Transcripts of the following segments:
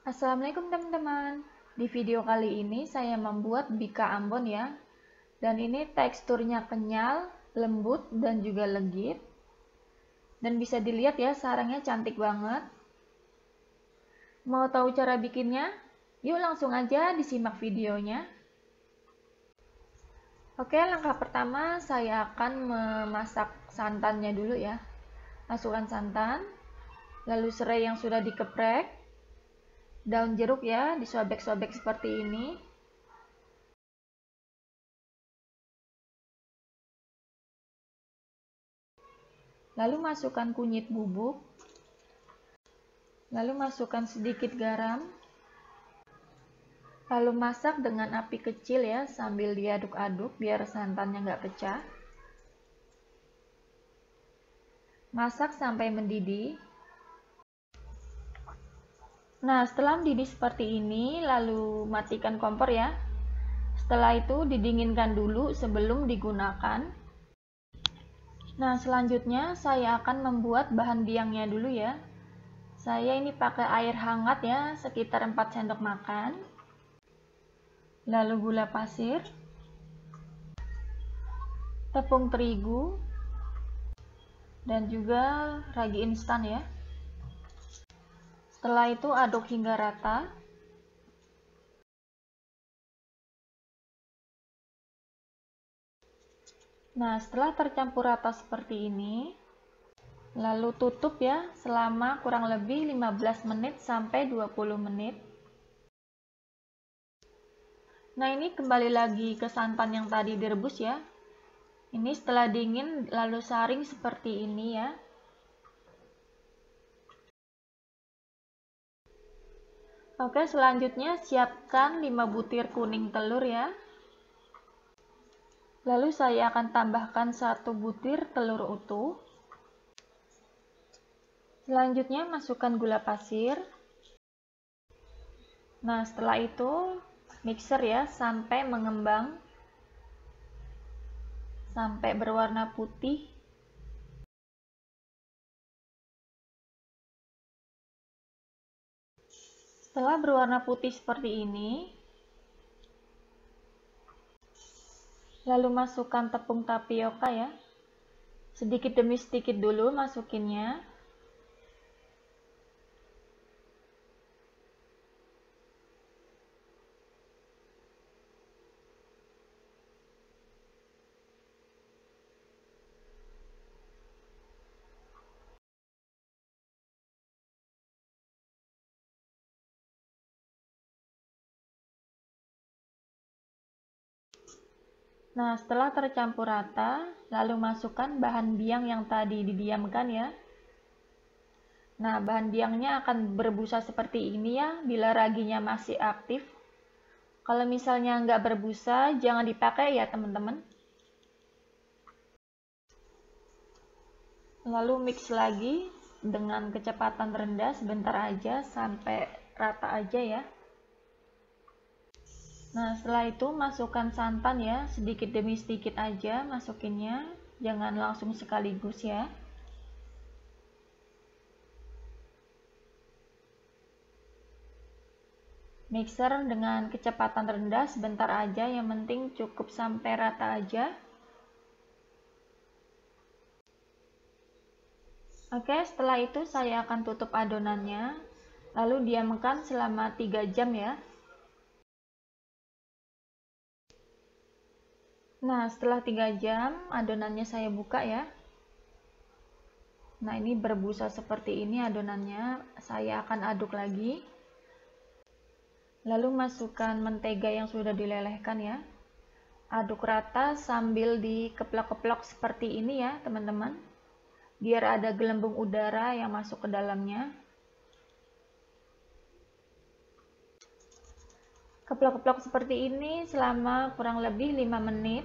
Assalamualaikum teman-teman. Di video kali ini saya membuat bika Ambon ya. Dan ini teksturnya kenyal, lembut dan juga legit. Dan bisa dilihat ya, sarangnya cantik banget. Mau tahu cara bikinnya? Yuk langsung aja disimak videonya. Oke, langkah pertama saya akan memasak santannya dulu ya. Masukkan santan, lalu serai yang sudah dikeprek, daun jeruk ya, disobek-sobek seperti ini. Lalu masukkan kunyit bubuk. Lalu masukkan sedikit garam. Lalu masak dengan api kecil ya, sambil diaduk-aduk biar santannya nggak pecah. Masak sampai mendidih. Nah, setelah mendidih seperti ini, lalu matikan kompor ya. Setelah itu didinginkan dulu sebelum digunakan. Nah, selanjutnya saya akan membuat bahan biangnya dulu ya. Saya ini pakai air hangat ya, sekitar 4 sendok makan. Lalu gula pasir, tepung terigu, dan juga ragi instan ya. Setelah itu aduk hingga rata. Nah, setelah tercampur rata seperti ini, lalu tutup ya selama kurang lebih 15 menit sampai 20 menit. Nah, ini kembali lagi ke santan yang tadi direbus ya. Ini setelah dingin lalu saring seperti ini ya. Oke, selanjutnya siapkan 5 butir kuning telur ya. Lalu saya akan tambahkan 1 butir telur utuh. Selanjutnya masukkan gula pasir. Nah, setelah itu mixer ya sampai mengembang, sampai berwarna putih. Setelah berwarna putih seperti ini, lalu masukkan tepung tapioka ya. Sedikit demi sedikit dulu masukinnya. Nah, setelah tercampur rata, lalu masukkan bahan biang yang tadi didiamkan ya. Nah, bahan biangnya akan berbusa seperti ini ya, bila raginya masih aktif. Kalau misalnya nggak berbusa, jangan dipakai ya teman-teman. Lalu mix lagi dengan kecepatan rendah sebentar aja sampai rata aja ya. Nah, setelah itu masukkan santan ya, sedikit demi sedikit aja masukinnya, jangan langsung sekaligus ya. Mixer dengan kecepatan rendah sebentar aja, yang penting cukup sampai rata aja. Oke, setelah itu saya akan tutup adonannya, lalu diamkan selama 3 jam ya. Nah, setelah 3 jam adonannya saya buka ya. Nah, ini berbusa seperti ini adonannya. Saya akan aduk lagi. Lalu masukkan mentega yang sudah dilelehkan ya. Aduk rata sambil dikeplok-keplok seperti ini ya teman-teman, biar ada gelembung udara yang masuk ke dalamnya. Keplok-keplok seperti ini selama kurang lebih 5 menit.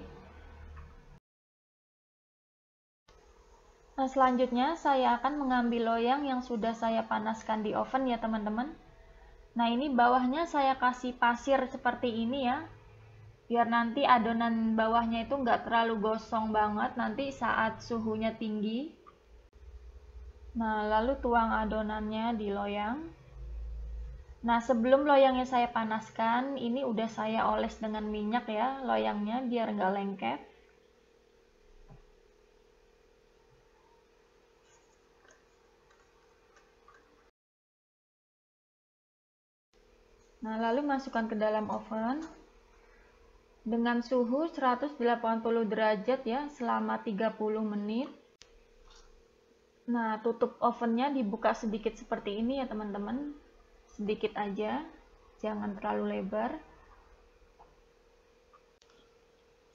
Nah, selanjutnya saya akan mengambil loyang yang sudah saya panaskan di oven ya teman-teman. Nah, ini bawahnya saya kasih pasir seperti ini ya, biar nanti adonan bawahnya itu nggak terlalu gosong banget nanti saat suhunya tinggi. Nah, lalu tuang adonannya di loyang. Nah, sebelum loyangnya saya panaskan, ini udah saya oles dengan minyak ya, loyangnya biar nggak lengket. Nah, lalu masukkan ke dalam oven dengan suhu 180 derajat ya, selama 30 menit. Nah, tutup ovennya dibuka sedikit seperti ini ya teman-teman. Sedikit aja, jangan terlalu lebar.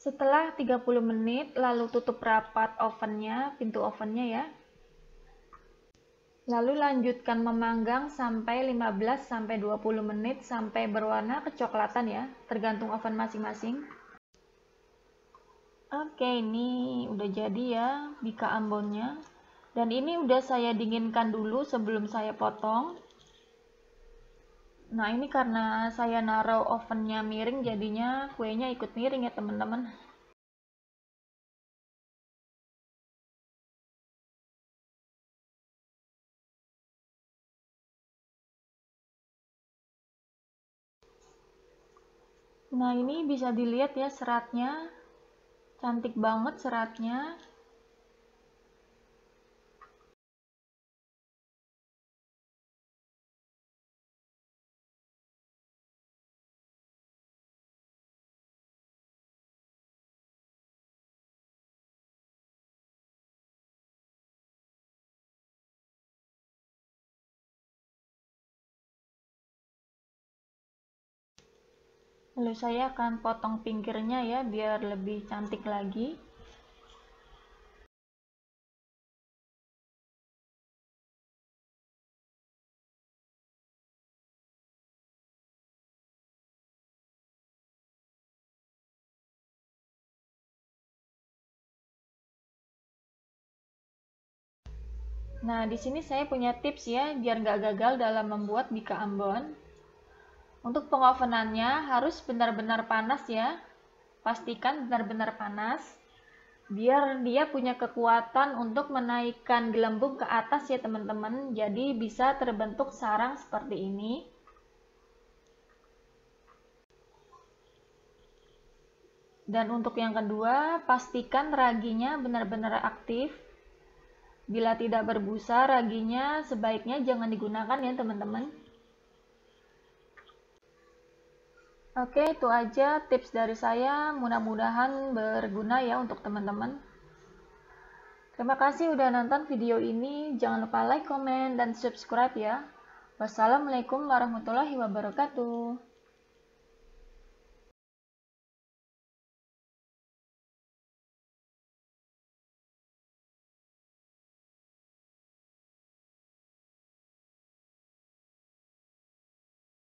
Setelah 30 menit, lalu tutup rapat ovennya, pintu ovennya ya. Lalu lanjutkan memanggang sampai 15-20 menit sampai berwarna kecoklatan ya, tergantung oven masing-masing. Oke, ini udah jadi ya bika ambonnya. Dan ini udah saya dinginkan dulu sebelum saya potong. Nah, ini karena saya naruh ovennya miring, jadinya kuenya ikut miring ya teman-teman. Nah, ini bisa dilihat ya seratnya. Cantik banget seratnya. Lalu saya akan potong pinggirnya ya biar lebih cantik lagi. Nah, di sini saya punya tips ya biar nggak gagal dalam membuat bika ambon. Untuk pengovenannya harus benar-benar panas ya. Pastikan benar-benar panas. Biar dia punya kekuatan untuk menaikkan gelembung ke atas ya teman-teman. Jadi bisa terbentuk sarang seperti ini. Dan untuk yang kedua, pastikan raginya benar-benar aktif. Bila tidak berbusa, raginya sebaiknya jangan digunakan ya teman-teman. Oke, itu aja tips dari saya. Mudah-mudahan berguna ya untuk teman-teman. Terima kasih udah nonton video ini. Jangan lupa like, komen, dan subscribe ya. Wassalamualaikum warahmatullahi wabarakatuh.